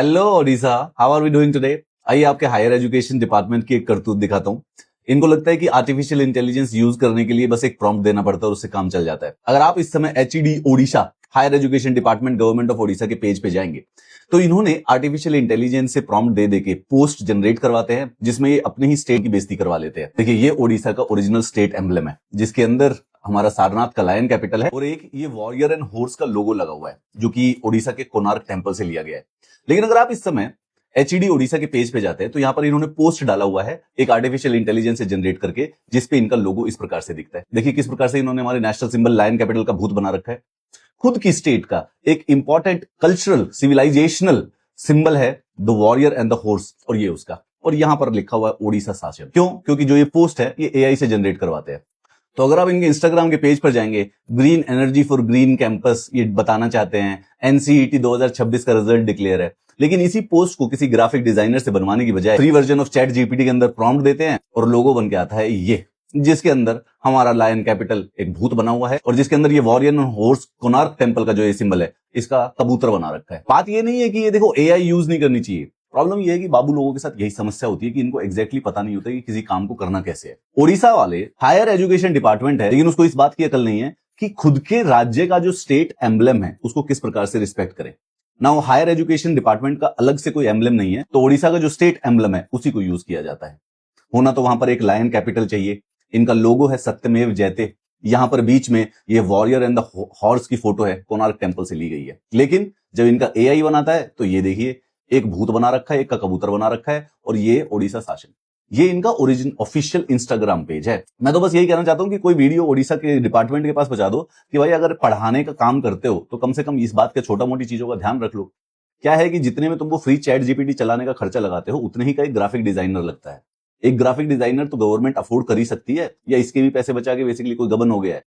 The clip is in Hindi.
Hello Odisha, how are we doing today. आइए आपके हायर एजुकेशन डिपार्टमेंट की एक करतूत दिखाता हूँ। इनको लगता है कि आर्टिफिशियल इंटेलिजेंस यूज करने के लिए बस एक प्रॉम्प्ट देना पड़ता है और उससे काम चल जाता है। अगर आप इस समय HED Odisha higher education department government of Odisha के पेज पे जाएंगे तो इन्होंने आर्टिफिशियल इंटेलिजेंस से प्रॉम्प्ट दे देके पोस्ट जनरेट करवाते हैं जिसमें ये अपने ही स्टेट की बेइज्जती करवा लेते हैं। देखिए, ये ओडिशा का ओरिजिनल स्टेट एम्बलम है जिसके अंदर हमारा सारनाथ का लायन कैपिटल है और एक ये वॉरियर एंड हॉर्स का लोगो लगा हुआ है जो कि ओडिशा के कोणार्क टेंपल से लिया गया है। लेकिन अगर आप इस समय एचईडी ओडिशा के पेज पे जाते हैं तो यहां पर इन्होंने पोस्ट डाला हुआ है एक आर्टिफिशियल इंटेलिजेंस से जनरेट करके, जिसपे इनका लोगो इस प्रकार से दिखता है। देखिए किस प्रकार से इन्होंने हमारे नेशनल सिंबल लायन कैपिटल का भूत बना रखा है। खुद की स्टेट का एक इंपॉर्टेंट कल्चरल सिविलाइजेशनल सिंबल है the warrior and the horse, और ये उसका, और यहां पर लिखा हुआ है ओडिशा शासन। क्यों? क्योंकि जो ये पोस्ट है ये एआई से जनरेट करवाते हैं। तो अगर आप इनके इंस्टाग्राम के पेज पर जाएंगे, green energy for green campus ये बताना चाहते हैं, एनसीईटी 2026 का रिजल्ट डिक्लेयर है, लेकिन इसी पोस्ट को किसी ग्राफिक डिजाइनर से बनवाने की बजाय free version of chat GPT के अंदर प्रॉम्प्ट देते हैं और लोगो बन के आता है ये, जिसके अंदर हमारा लायन कैपिटल एक भूत बना हुआ है और जिसके अंदर ये warrior and horse Konark temple का जो ये सिंबल है इसका कबूतर बना रखा है। बात ये नहीं है कि ये देखो एआई यूज नहीं करनी चाहिए, प्रॉब्लम ये है कि बाबू लोगों के साथ यही समस्या होती है कि इनको एग्जैक्टली पता नहीं होता कि किसी काम को करना कैसे है। ओडिशा वाले हायर एजुकेशन डिपार्टमेंट है लेकिन उसको इस बात की अकल नहीं है कि खुद के राज्य का जो स्टेट एम्बलम है उसको किस प्रकार से रिस्पेक्ट करें। ना वो हायर एजुकेशन डिपार्टमेंट का अलग से कोई एम्बलम नहीं है, तो ओडिशा का जो स्टेट एम्बलम है उसी को यूज किया जाता है। होना तो वहां पर एक लायन कैपिटल चाहिए। इनका लोगो है सत्यमेव जयते, यहां पर बीच में ये वॉरियर एंड द हॉर्स की फोटो है कोणार्क टेंपल से ली गई है। लेकिन जब इनका एआई बनाता है तो ये देखिए एक भूत बना रखा है, एक का कबूतर बना रखा है, और ये ओडिशा शासन। ये इनका ओरिजिन ऑफिशियल इंस्टाग्राम पेज है। मैं तो बस यही कहना चाहता हूं कि कोई वीडियो ओडिशा के डिपार्टमेंट के पास पहुंचा दो कि भाई अगर पढ़ाने का काम करते हो तो कम से कम इस बात के छोटा मोटी चीजों का ध्यान रख लो। क्या है कि जितने में तुमको फ्री चैट जीपीटी चलाने का खर्चा लगाते हो उतने ही का एक ग्राफिक डिजाइनर लगता है। एक ग्राफिक डिजाइनर तो गवर्नमेंट अफोर्ड कर ही सकती है, या इसके भी पैसे बचा के बेसिकली कोई गबन हो गया है।